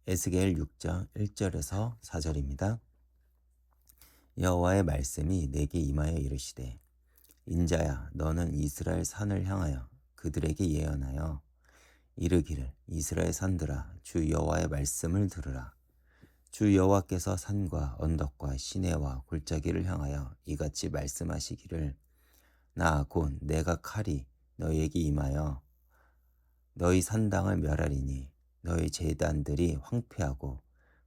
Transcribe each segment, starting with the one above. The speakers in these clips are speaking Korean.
에스겔 6장 1절에서 4절입니다. 여호와의 말씀이 내게 임하여 이르시되 인자야 너는 이스라엘 산을 향하여 그들에게 예언하여 이르기를 이스라엘 산들아 주 여호와의 말씀을 들으라. 주 여호와께서 산과 언덕과 시내와 골짜기를 향하여 이같이 말씀하시기를 나 곧 내가 칼이 너희에게 임하여 너희 산당을 멸하리니 너희 제단들이 황폐하고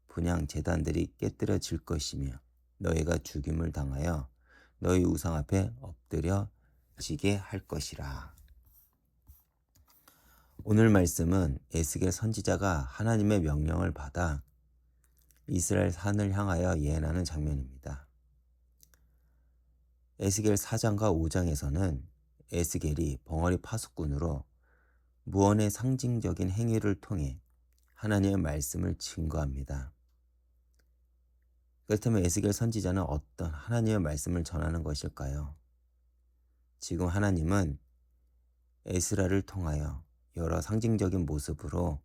분향 제단들이 깨뜨려질 것이며 너희가 죽임을 당하여 너희 우상 앞에 엎드려지게 할 것이라. 오늘 말씀은 에스겔 선지자가 하나님의 명령을 받아 이스라엘 산을 향하여 예언하는 장면입니다. 에스겔 4장과 5장에서는 에스겔이 벙어리 파수꾼으로 무언의 상징적인 행위를 통해 하나님의 말씀을 증거합니다. 그렇다면 에스겔 선지자는 어떤 하나님의 말씀을 전하는 것일까요? 지금 하나님은 에스라를 통하여 여러 상징적인 모습으로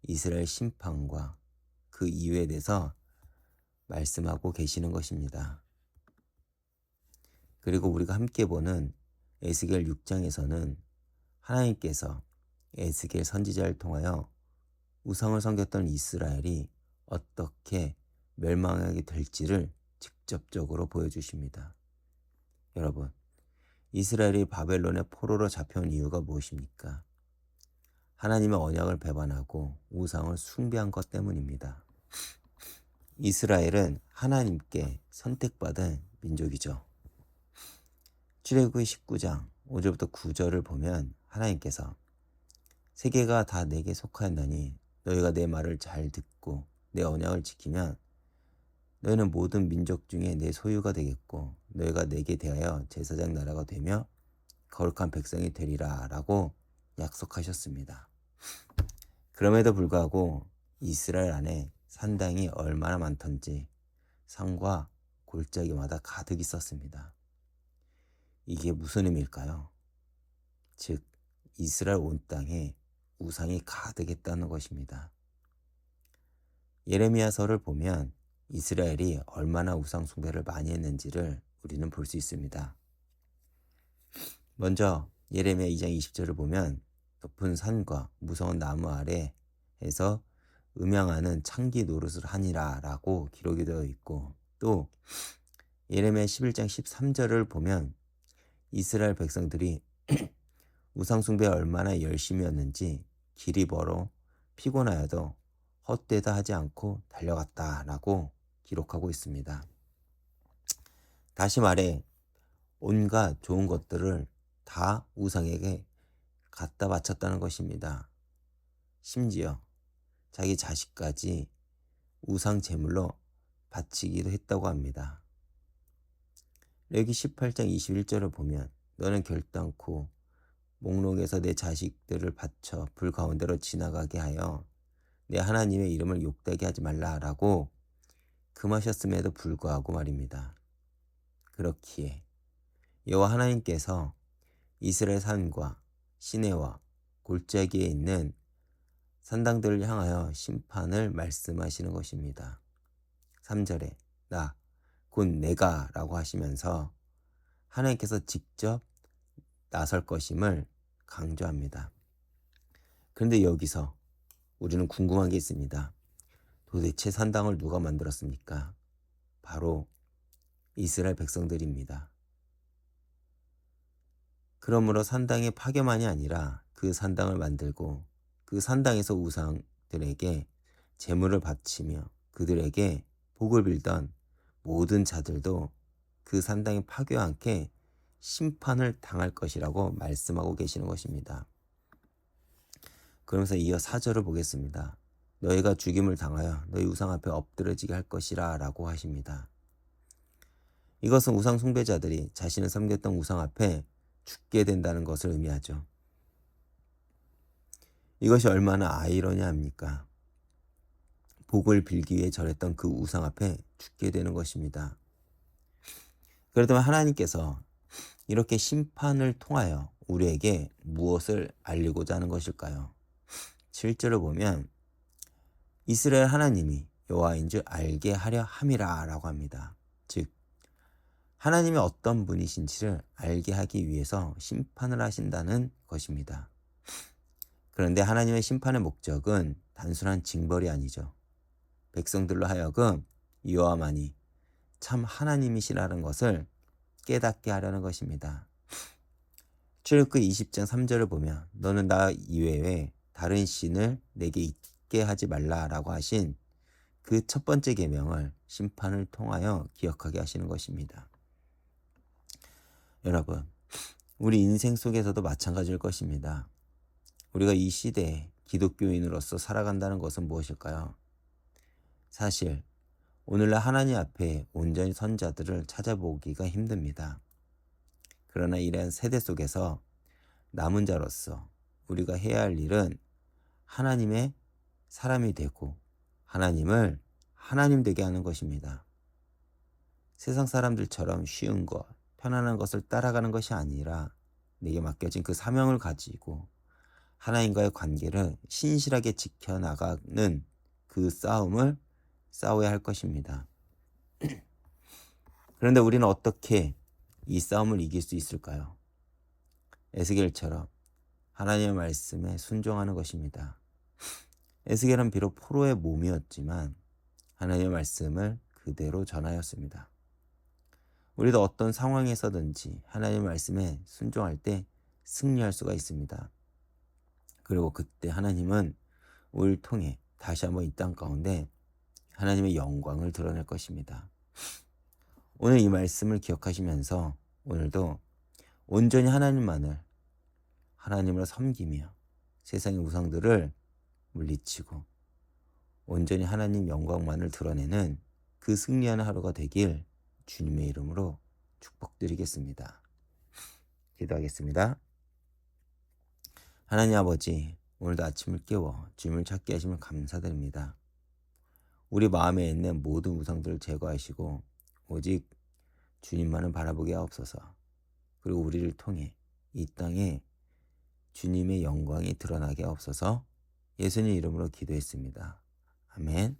이스라엘 심판과 그 이유에 대해서 말씀하고 계시는 것입니다. 그리고 우리가 함께 보는 에스겔 6장에서는 하나님께서 에스겔 선지자를 통하여 우상을 섬겼던 이스라엘이 어떻게 멸망하게 될지를 직접적으로 보여주십니다. 여러분, 이스라엘이 바벨론의 포로로 잡혀온 이유가 무엇입니까? 하나님의 언약을 배반하고 우상을 숭배한 것 때문입니다. 이스라엘은 하나님께 선택받은 민족이죠. 출애굽기 19장 5절부터 9절을 보면 하나님께서 세계가 다 내게 속하였나니 너희가 내 말을 잘 듣고 내 언약을 지키면 너희는 모든 민족 중에 내 소유가 되겠고 너희가 내게 대하여 제사장 나라가 되며 거룩한 백성이 되리라 라고 약속하셨습니다. 그럼에도 불구하고 이스라엘 안에 산당이 얼마나 많던지 산과 골짜기마다 가득 있었습니다. 이게 무슨 의미일까요? 즉 이스라엘 온 땅에 우상이 가득했다는 것입니다. 예레미야서를 보면 이스라엘이 얼마나 우상 숭배를 많이 했는지를 우리는 볼 수 있습니다. 먼저 예레미야 2장 20절을 보면 높은 산과 무성한 나무 아래에서 음양하는 창기 노릇을 하니라 라고 기록이 되어 있고, 또 예레미야 11장 13절을 보면 이스라엘 백성들이 우상 숭배에 얼마나 열심이었는지 길이 멀어 피곤하여도 헛되다 하지 않고 달려갔다라고 기록하고 있습니다. 다시 말해 온갖 좋은 것들을 다 우상에게 갖다 바쳤다는 것입니다. 심지어 자기 자식까지 우상 제물로 바치기도 했다고 합니다. 레위기 18장 21절을 보면 너는 결단코 목록에서 내 자식들을 바쳐 불 가운데로 지나가게 하여 내 하나님의 이름을 욕되게 하지 말라라고 금하셨음에도 불구하고 말입니다. 그렇기에 여호와 하나님께서 이스라엘 산과 시내와 골짜기에 있는 산당들을 향하여 심판을 말씀하시는 것입니다. 3절에 나 곧 내가 라고 하시면서 하나님께서 직접 나설 것임을 강조합니다. 그런데 여기서 우리는 궁금한 게 있습니다. 도대체 산당을 누가 만들었습니까? 바로 이스라엘 백성들입니다. 그러므로 산당의 파괴만이 아니라 그 산당을 만들고 그 산당에서 우상들에게 제물을 바치며 그들에게 복을 빌던 모든 자들도 그 산당의 파괴와 함께 심판을 당할 것이라고 말씀하고 계시는 것입니다. 그러면서 이어 4절을 보겠습니다. 너희가 죽임을 당하여 너희 우상 앞에 엎드러지게 할 것이라 라고 하십니다. 이것은 우상 숭배자들이 자신을 섬겼던 우상 앞에 죽게 된다는 것을 의미하죠. 이것이 얼마나 아이러니합니까? 복을 빌기 위해 절했던 그 우상 앞에 죽게 되는 것입니다. 그렇다면 하나님께서 이렇게 심판을 통하여 우리에게 무엇을 알리고자 하는 것일까요? 7절을 보면 이스라엘 하나님이 여호와인 줄 알게 하려 함이라 라고 합니다. 즉 하나님이 어떤 분이신지를 알게 하기 위해서 심판을 하신다는 것입니다. 그런데 하나님의 심판의 목적은 단순한 징벌이 아니죠. 백성들로 하여금 여호와만이 참 하나님이시라는 것을 깨닫게 하려는 것입니다. 출애굽기 20장 3절을 보면 너는 나 이외에 다른 신을 내게 있게 하지 말라라고 하신 그 첫 번째 계명을 심판을 통하여 기억하게 하시는 것입니다. 여러분, 우리 인생 속에서도 마찬가지일 것입니다. 우리가 이 시대에 기독교인으로서 살아간다는 것은 무엇일까요? 사실 오늘날 하나님 앞에 온전히 선 자들을 찾아보기가 힘듭니다. 그러나 이러한 세대 속에서 남은 자로서 우리가 해야 할 일은 하나님의 사람이 되고 하나님을 하나님 되게 하는 것입니다. 세상 사람들처럼 쉬운 것, 편안한 것을 따라가는 것이 아니라 내게 맡겨진 그 사명을 가지고 하나님과의 관계를 신실하게 지켜나가는 그 싸움을 싸워야 할 것입니다. 그런데 우리는 어떻게 이 싸움을 이길 수 있을까요? 에스겔처럼 하나님의 말씀에 순종하는 것입니다. 에스겔은 비록 포로의 몸이었지만 하나님의 말씀을 그대로 전하였습니다. 우리도 어떤 상황에서든지 하나님의 말씀에 순종할 때 승리할 수가 있습니다. 그리고 그때 하나님은 우리를 통해 다시 한번 이 땅 가운데 하나님의 영광을 드러낼 것입니다. 오늘 이 말씀을 기억하시면서 오늘도 온전히 하나님만을 하나님을 섬기며 세상의 우상들을 물리치고 온전히 하나님 영광만을 드러내는 그 승리하는 하루가 되길 주님의 이름으로 축복드리겠습니다. 기도하겠습니다. 하나님 아버지, 오늘도 아침을 깨워 주님을 찾게 하시면 감사드립니다. 우리 마음에 있는 모든 우상들을 제거하시고 오직 주님만을 바라보게 하옵소서. 그리고 우리를 통해 이 땅에 주님의 영광이 드러나게 하옵소서. 예수님 이름으로 기도했습니다. 아멘.